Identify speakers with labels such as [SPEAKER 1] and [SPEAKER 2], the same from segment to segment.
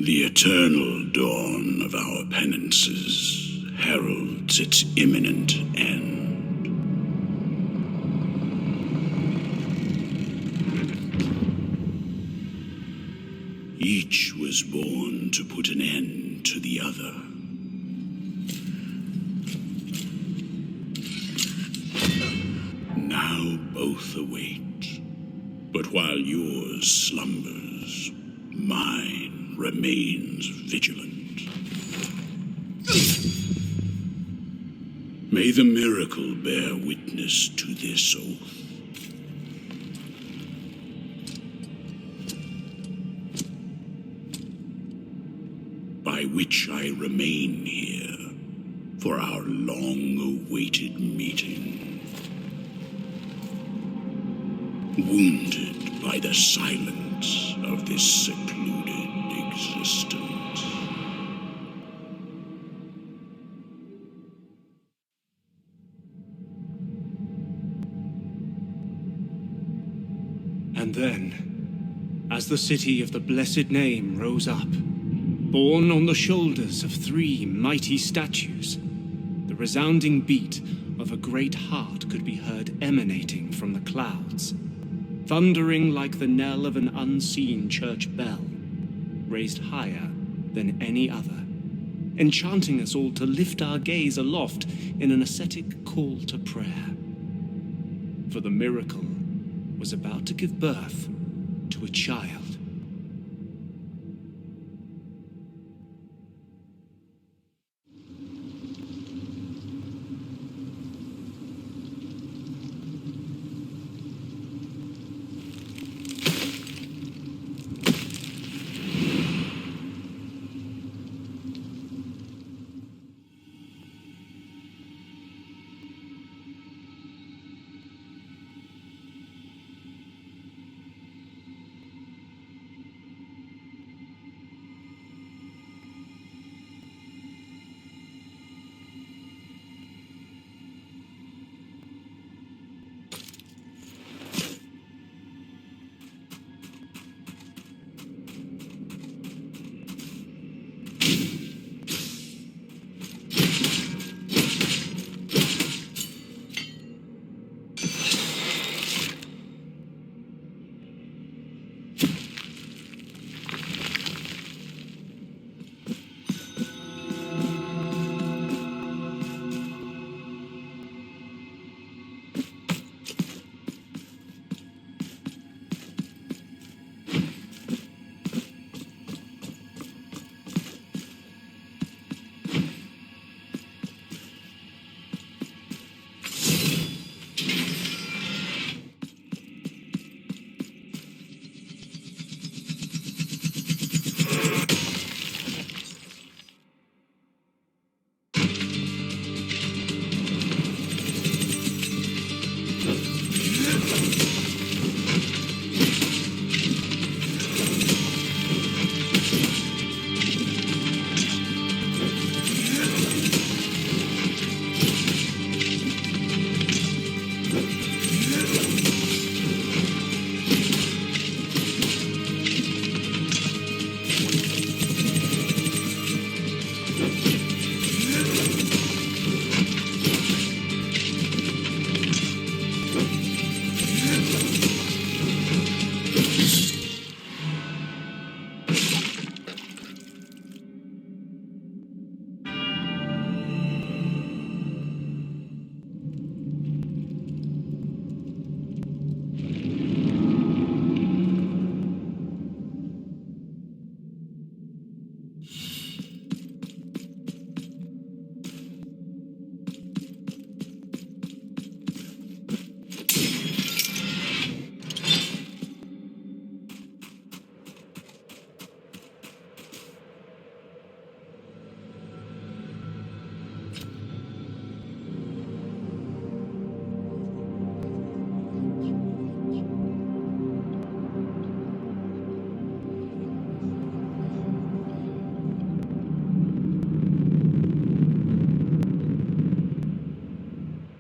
[SPEAKER 1] The eternal dawn of our penances heralds its imminent end. Each was born to put an end to the other. Now both await, but while yours slumbers, mine remains vigilant. May the miracle bear witness to this oath. By which I remain here for our long-awaited meeting. Wounded by the silence of this secluded existence.
[SPEAKER 2] And then, as the city of the blessed name rose up, borne on the shoulders of 3 mighty statues, the resounding beat of a great heart could be heard emanating from the clouds, thundering like the knell of an unseen church bell, raised higher than any other, enchanting us all to lift our gaze aloft in an ascetic call to prayer. For the miracle was about to give birth to a child.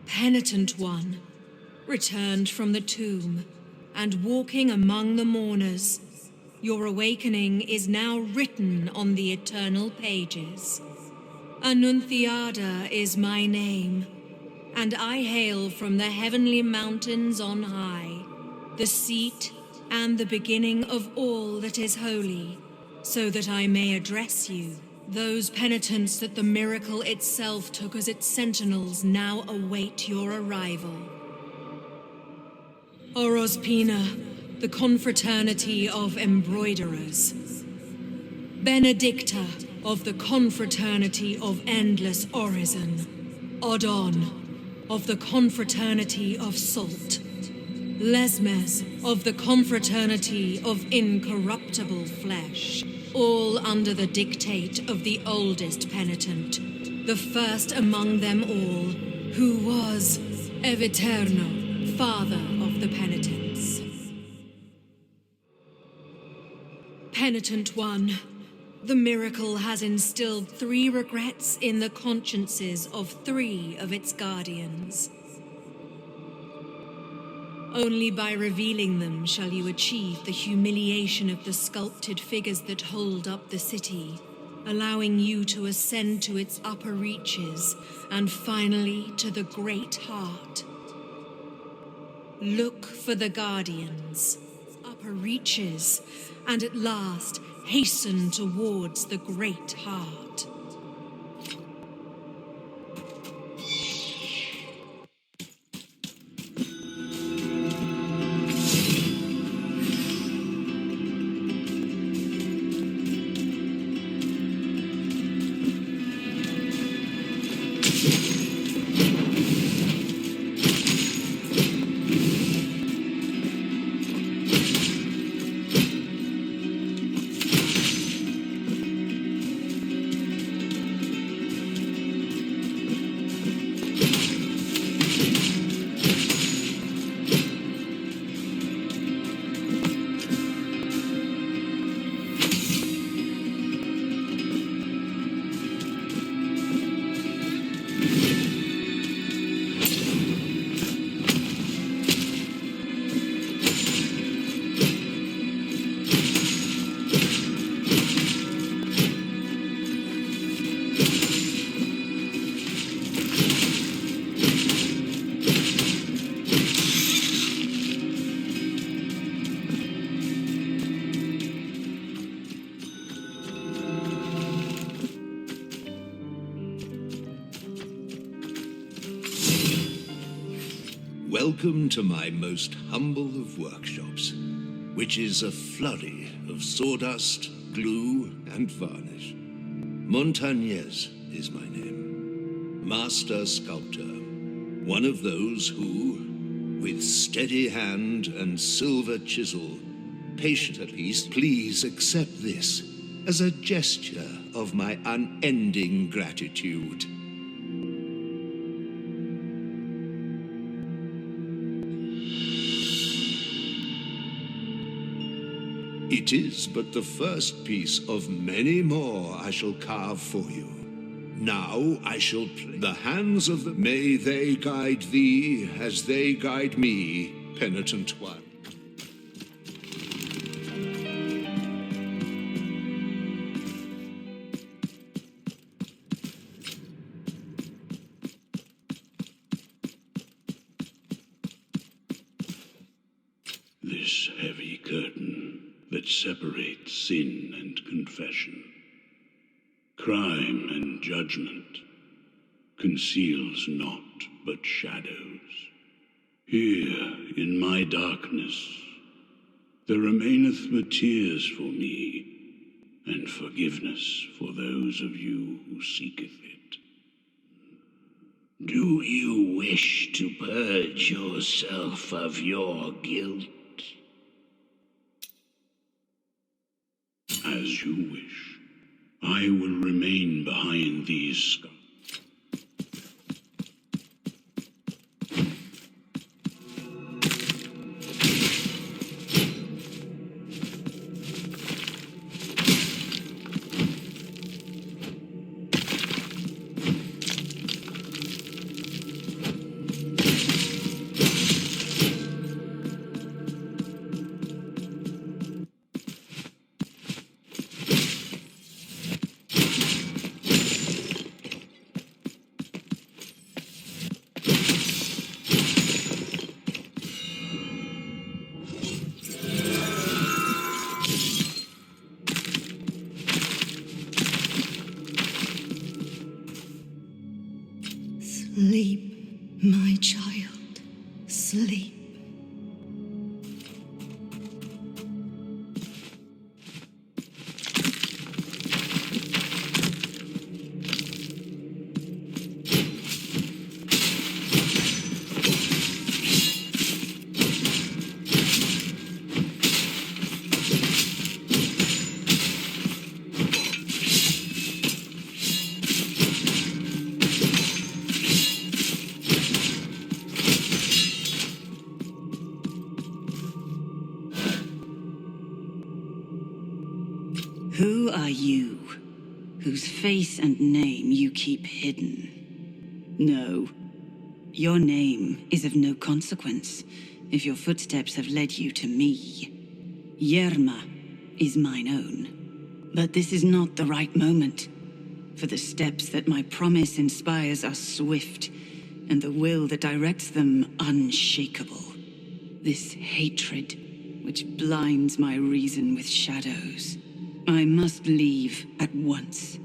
[SPEAKER 3] Penitent One returned from the tomb, and walking among the mourners, Your awakening is now written on the eternal pages. Annunciada is my name, and I hail from the heavenly mountains on high, the seat and the beginning of all that is holy, so that I may address you. Those penitents that the miracle itself took as its sentinels now await your arrival. Orospina, the confraternity of embroiderers. Benedicta, of the confraternity of endless orison. Odon, of the confraternity of salt. Lesmes, of the confraternity of incorruptible flesh. All under the dictate of the oldest penitent, the first among them all, who was Eviterno, father of the penitents. Penitent One, the miracle has instilled 3 regrets in the consciences of 3 of its guardians. Only by revealing them shall you achieve the humiliation of the sculpted figures that hold up the city, allowing you to ascend to its upper reaches and finally to the great heart. Look for the guardians, upper reaches, and at last hasten towards the great heart.
[SPEAKER 1] Welcome to my most humble of workshops, which is a flurry of sawdust, glue, and varnish. Montagnez is my name. Master sculptor. One of those who, with steady hand and silver chisel, patient at least, please accept this as a gesture of my unending gratitude. It is but the first piece of many more I shall carve for you. Now I shall play the hands of the... May they guide thee as they guide me, Penitent One. This heavy curtain that separates sin and confession, crime and judgment, conceals naught but shadows. Here, in my darkness, there remaineth but tears for me, and forgiveness for those of you who seeketh it. Do you wish to purge yourself of your guilt? As you wish. I will remain behind these scars.
[SPEAKER 4] Sleep, my child. Sleep.
[SPEAKER 5] Who are you, whose face and name you keep hidden? No, your name is of no consequence if your footsteps have led you to me. Yerma is mine own, but this is not the right moment, for the steps that my promise inspires are swift, and the will that directs them unshakable. This hatred, which blinds my reason with shadows. I must leave at once.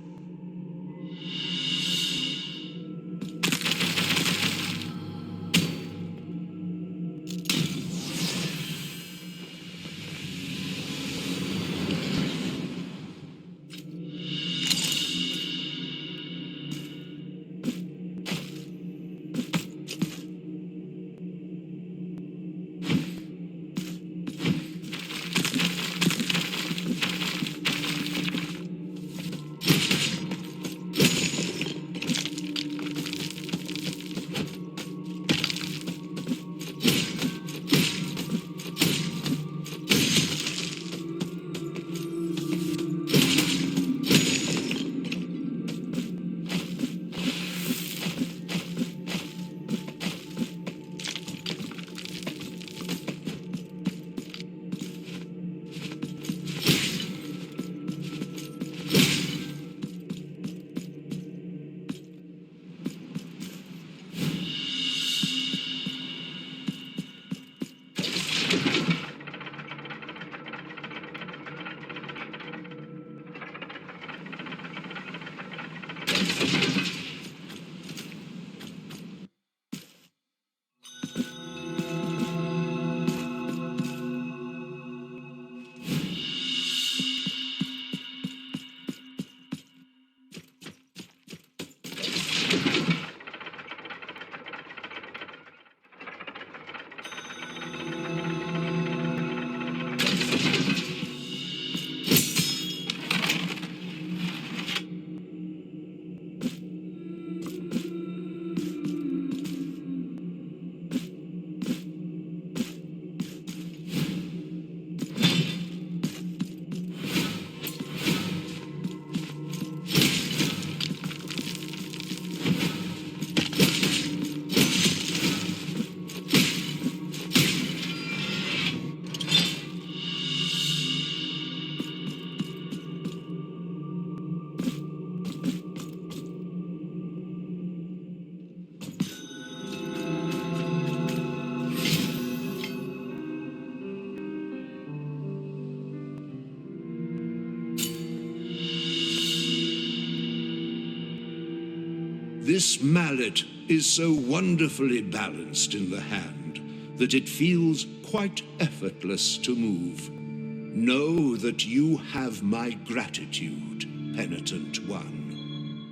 [SPEAKER 1] This mallet is so wonderfully balanced in the hand that it feels quite effortless to move. Know that you have my gratitude, Penitent One.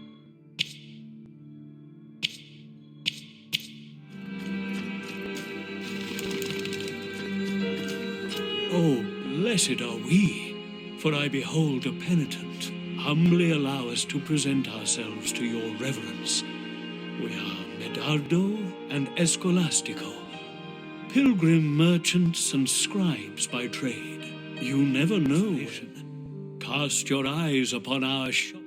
[SPEAKER 6] Oh, blessed are we, for I behold a penitent. Humbly allow us to present ourselves to your reverence. We are Medardo and Escolastico, pilgrim merchants and scribes by trade. You never know. Cast your eyes upon our shop.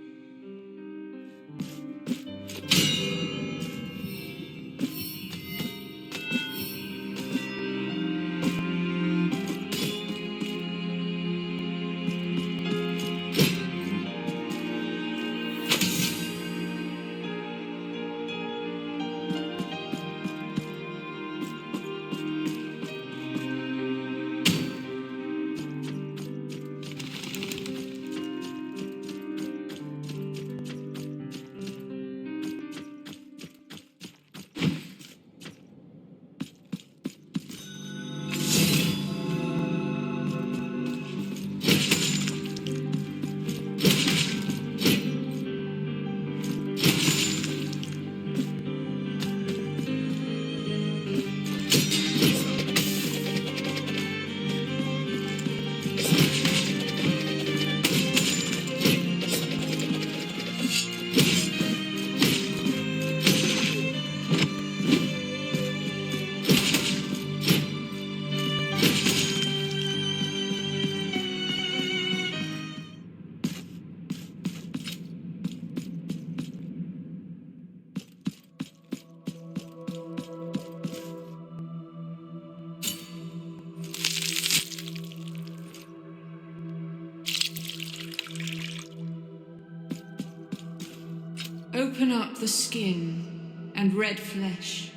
[SPEAKER 7] Open up the skin and red flesh.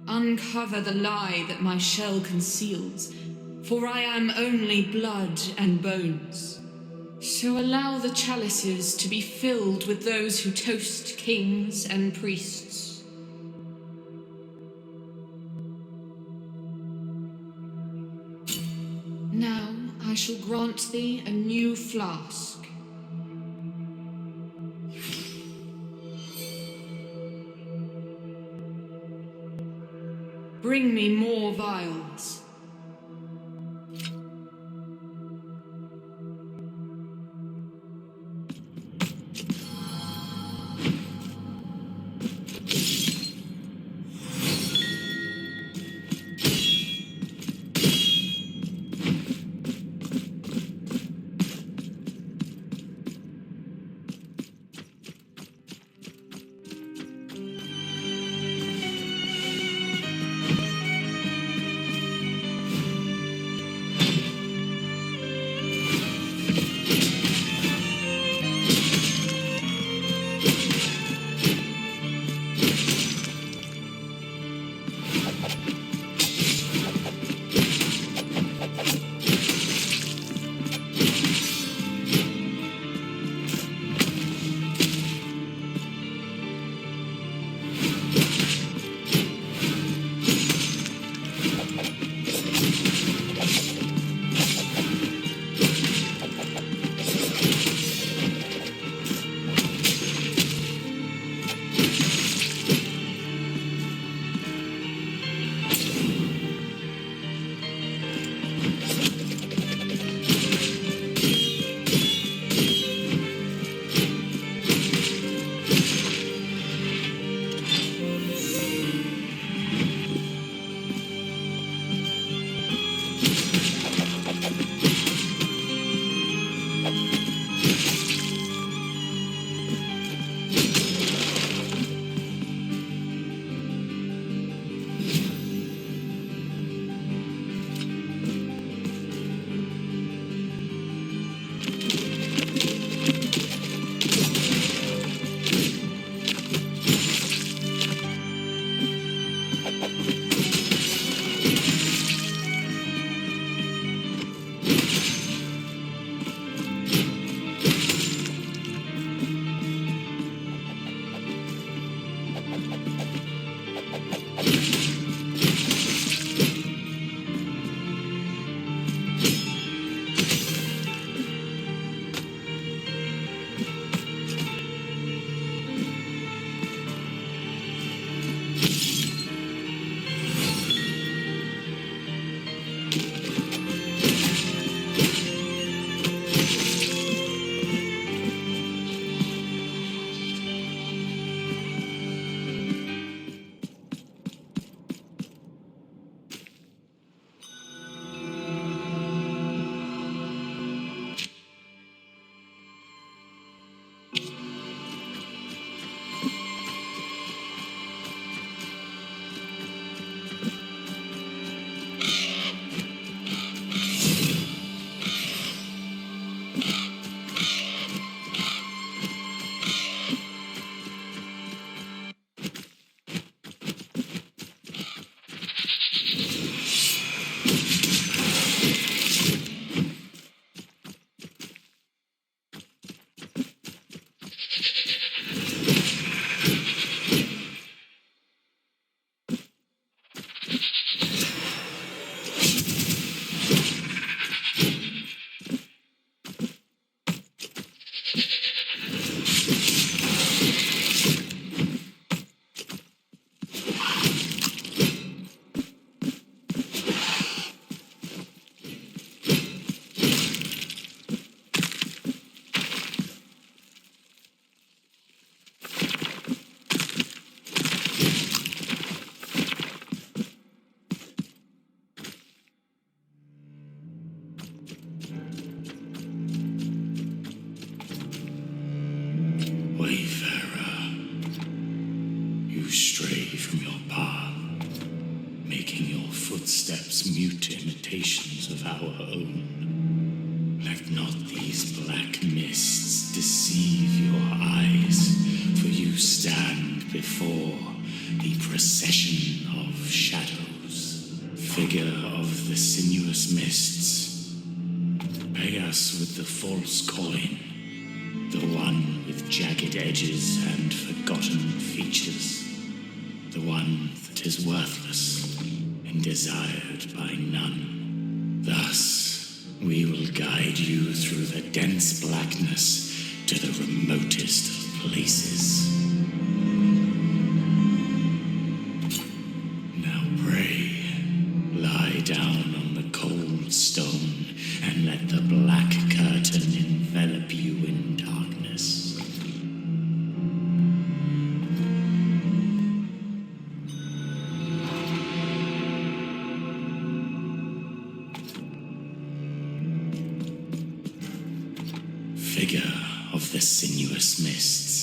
[SPEAKER 7] Uncover the lie that my shell conceals, for I am only blood and bones. So allow the chalices to be filled with those who toast kings and priests. Now I shall grant thee a new flask. Bring me more vials.
[SPEAKER 8] footsteps mute imitations of our own. Let Let not these black mists deceive your eyes, for you stand before the procession of shadows. Figure of the sinuous mists, pay us with the false coin, the one with jagged edges and forgotten features, the one that is worthless and desired by none. Thus, we will guide you through the dense blackness to the remotest of places. Now pray, lie down on the cold stone, and let the black curtain envelop you in darkness. Figure of the sinuous mists.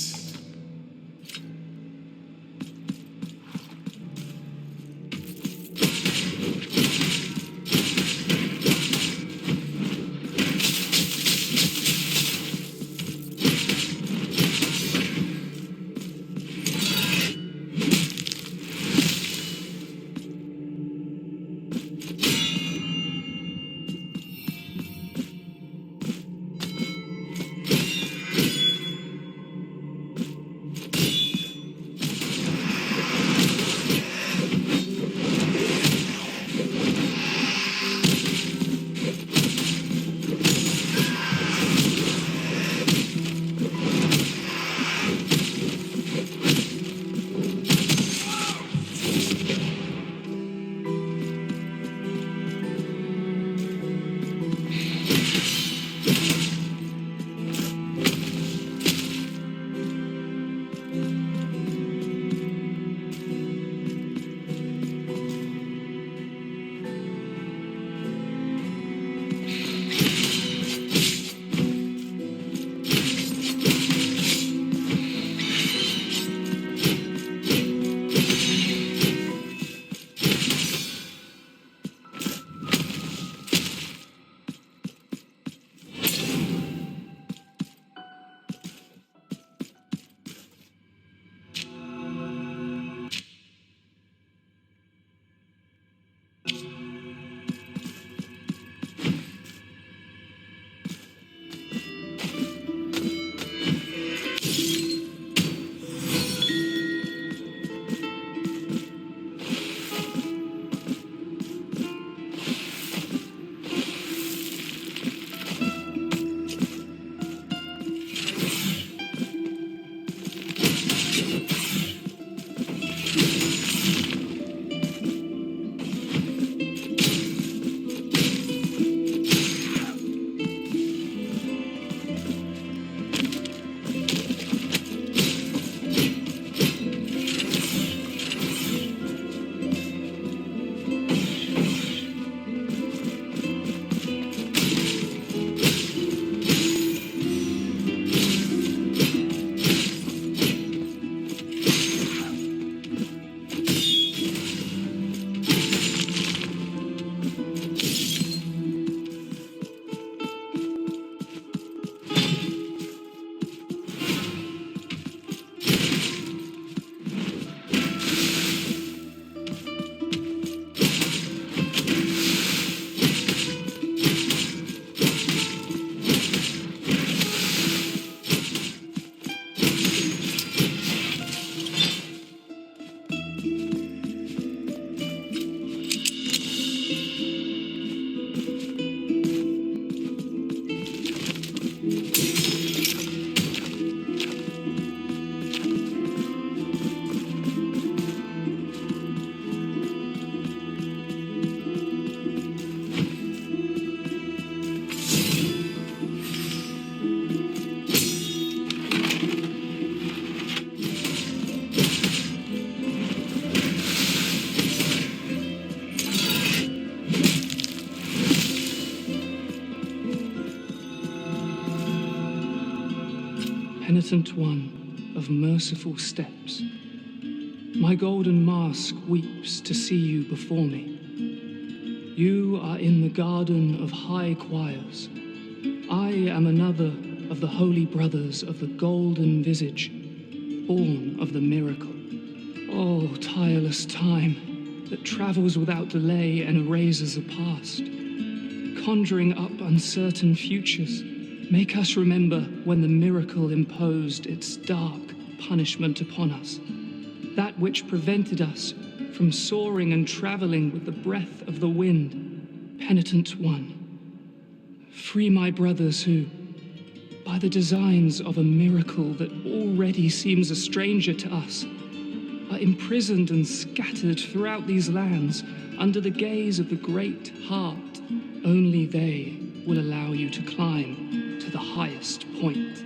[SPEAKER 9] Penitent One of merciful steps, my golden mask weeps to see you before me. You are in the garden of high choirs, I am another of the holy brothers of the golden visage, born of the miracle. Oh, tireless time that travels without delay and erases the past, conjuring up uncertain futures. Make us remember when the miracle imposed its dark punishment upon us, that which prevented us from soaring and traveling with the breath of the wind. Penitent One, free my brothers who, by the designs of a miracle that already seems a stranger to us, are imprisoned and scattered throughout these lands under the gaze of the great heart. Only they will allow you to climb to the highest point.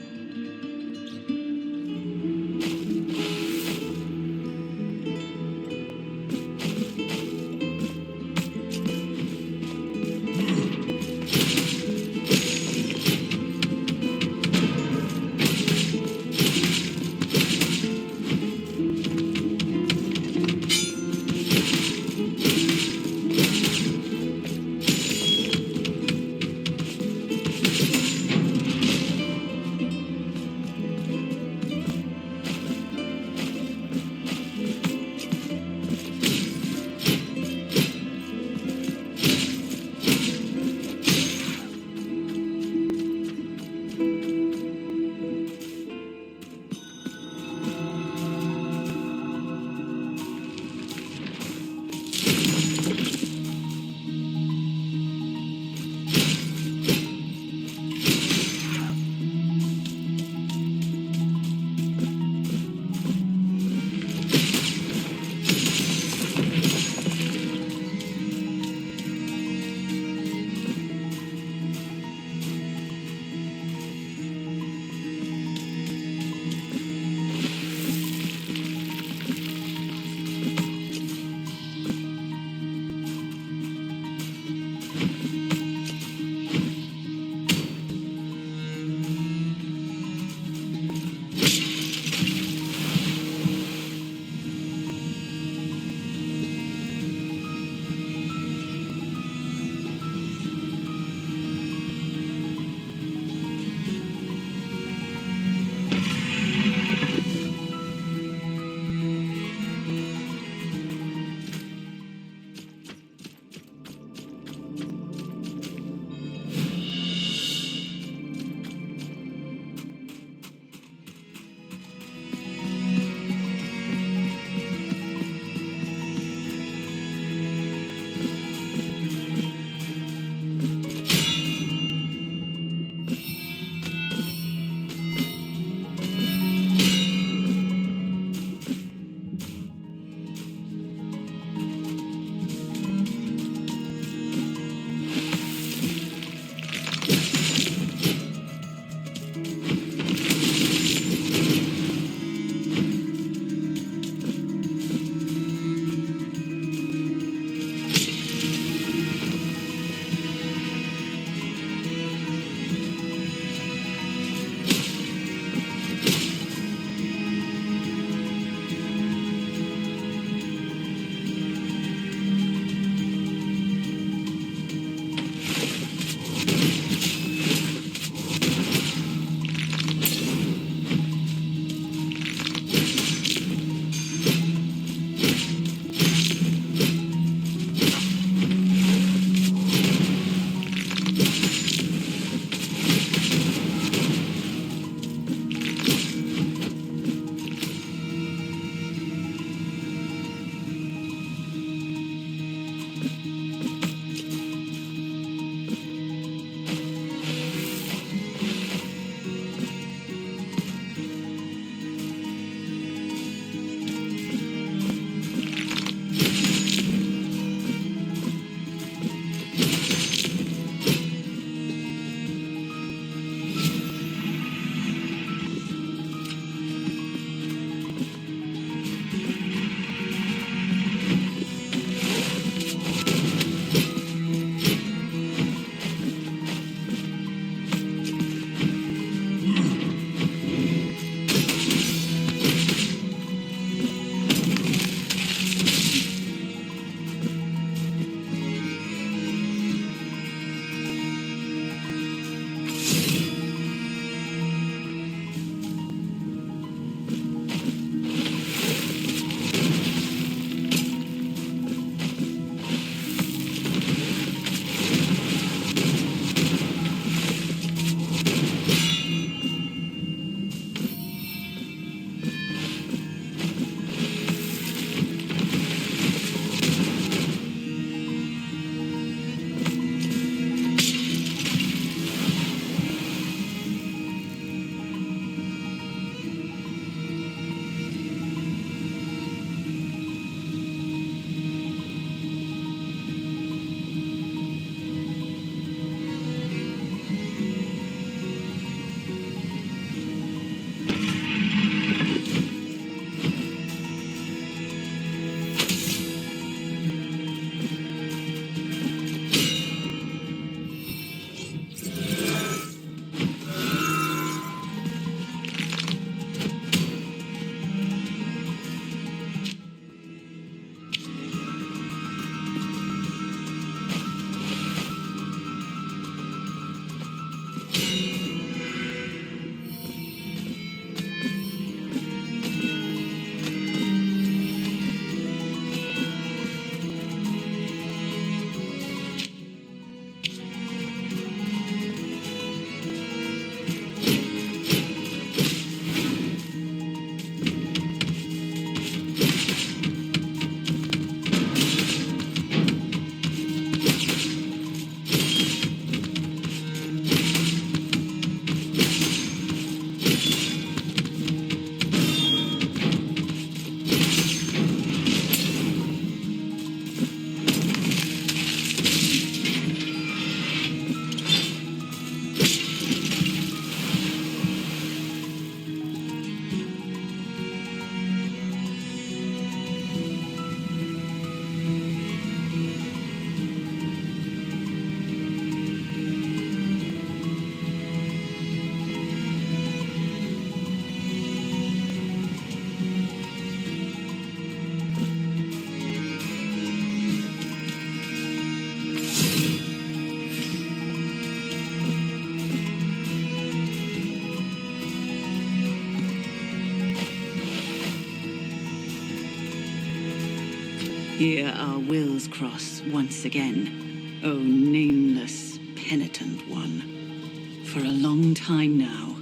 [SPEAKER 5] Here our wills cross once again, O nameless Penitent One. For a long time now,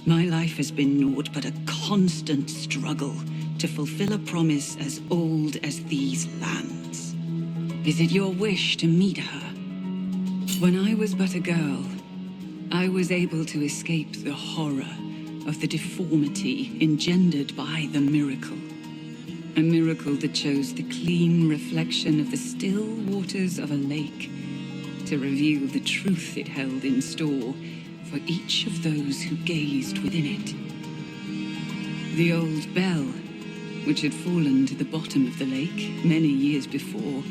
[SPEAKER 5] my life has been naught but a constant struggle to fulfill a promise as old as these lands. Is it your wish to meet her? When I was but a girl, I was able to escape the horror of the deformity engendered by the miracle. A miracle that chose the clean reflection of the still waters of a lake to reveal the truth it held in store for each of those who gazed within it. The old bell, which had fallen to the bottom of the lake many years before,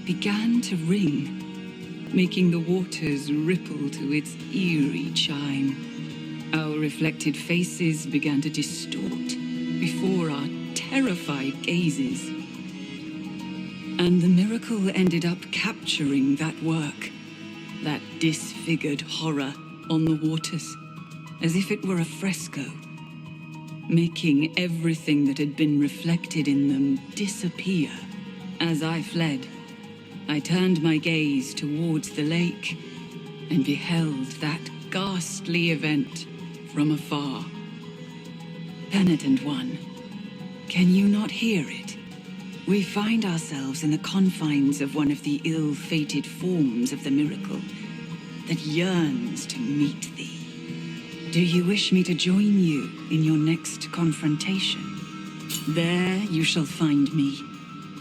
[SPEAKER 5] began to ring, making the waters ripple to its eerie chime. Our reflected faces began to distort before our terrified gazes. And the miracle ended up capturing that work, that disfigured horror on the waters, as if it were a fresco, making everything that had been reflected in them disappear. As I fled, I turned my gaze towards the lake and beheld that ghastly event from afar. Penitent One, can you not hear it? We find ourselves in the confines of one of the ill-fated forms of the miracle that yearns to meet thee. Do you wish me to join you in your next confrontation? There you shall find me,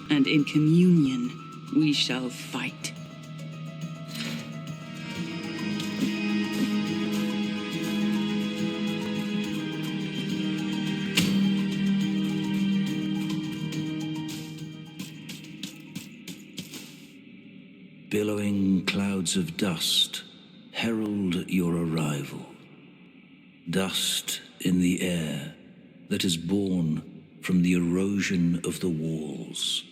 [SPEAKER 5] and in communion we shall fight.
[SPEAKER 1] Billowing clouds of dust herald your arrival. Dust in the air that is born from the erosion of the walls,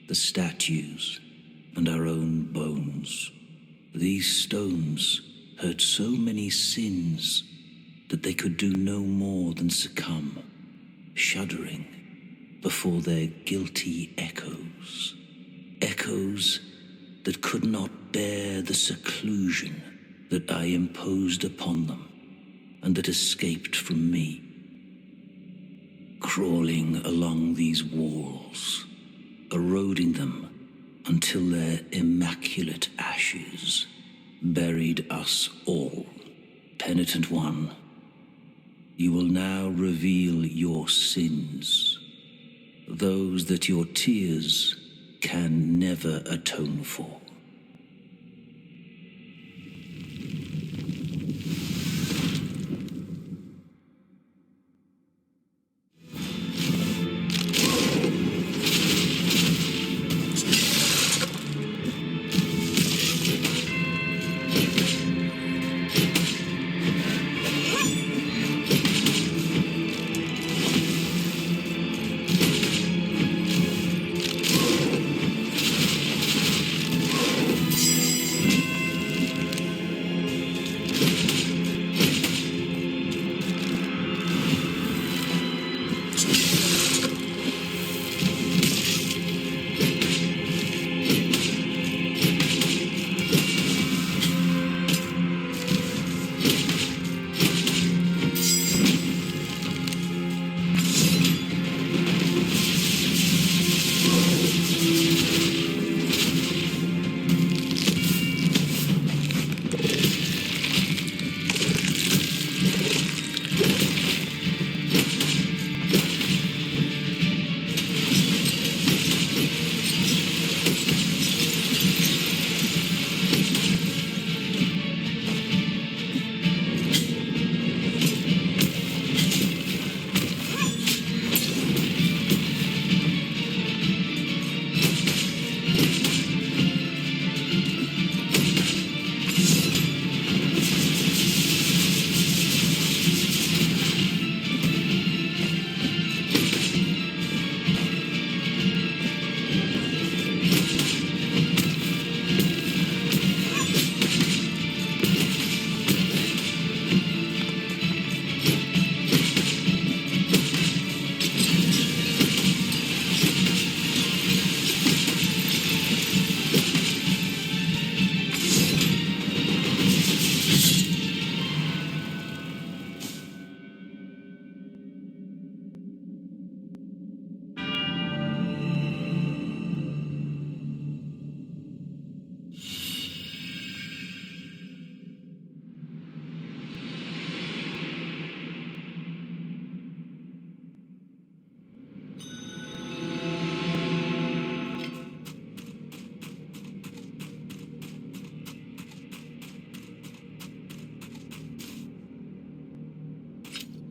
[SPEAKER 1] the statues, and our own bones. These stones heard so many sins that they could do no more than succumb, shuddering before their guilty echoes. Echoes that could not bear the seclusion that I imposed upon them and that escaped from me. Crawling along these walls, eroding them until their immaculate ashes buried us all. Penitent One, you will now reveal your sins, those that your tears can never atone for.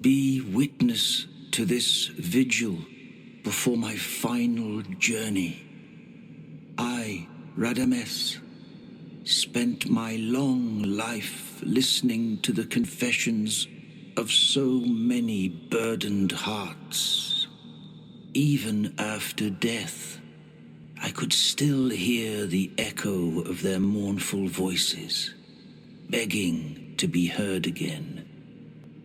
[SPEAKER 10] be witness to this vigil before my final journey. I, Radames, spent my long life listening to the confessions of so many burdened hearts. Even after death, I could still hear the echo of their mournful voices, begging to be heard again,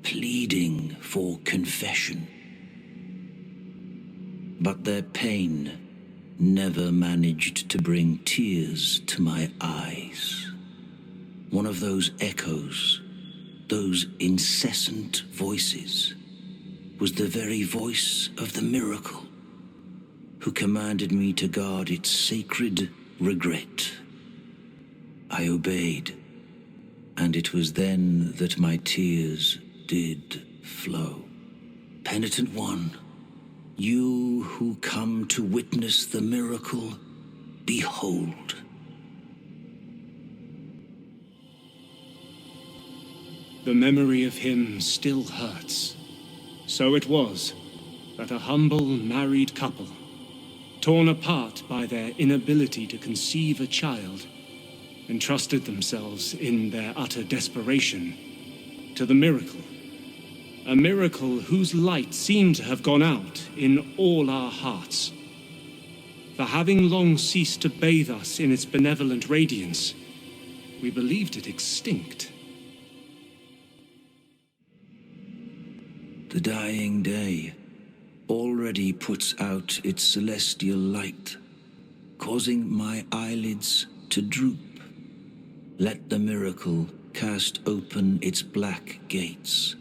[SPEAKER 10] pleading for confession. But their pain never managed to bring tears to my eyes. One of those echoes, those incessant voices, was the very voice of the miracle, who commanded me to guard its sacred regret. I obeyed, and it was then that my tears did flow. Penitent One, you who come to witness the miracle, behold.
[SPEAKER 2] The memory of him still hurts. So it was that a humble married couple, torn apart by their inability to conceive a child, entrusted themselves in their utter desperation to the miracle. A miracle whose light seemed to have gone out in all our hearts. For having long ceased to bathe us in its benevolent radiance, we believed it extinct.
[SPEAKER 10] The dying day already puts out its celestial light, causing my eyelids to droop. Let the miracle cast open its black gates,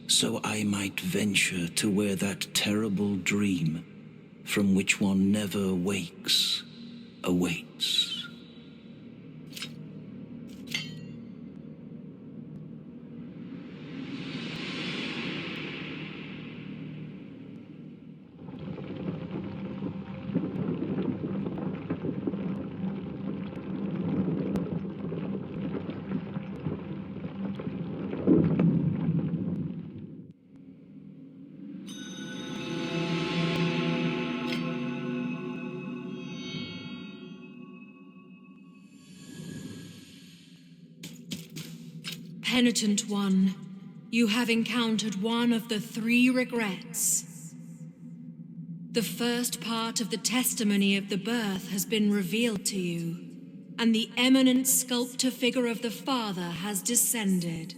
[SPEAKER 10] so I might venture to where that terrible dream, from which one never wakes, awaits.
[SPEAKER 3] Penitent One, you have encountered one of the 3 regrets. The first part of the testimony of the birth has been revealed to you, and the eminent sculptor figure of the Father has descended.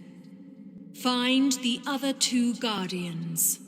[SPEAKER 3] Find the other 2 guardians.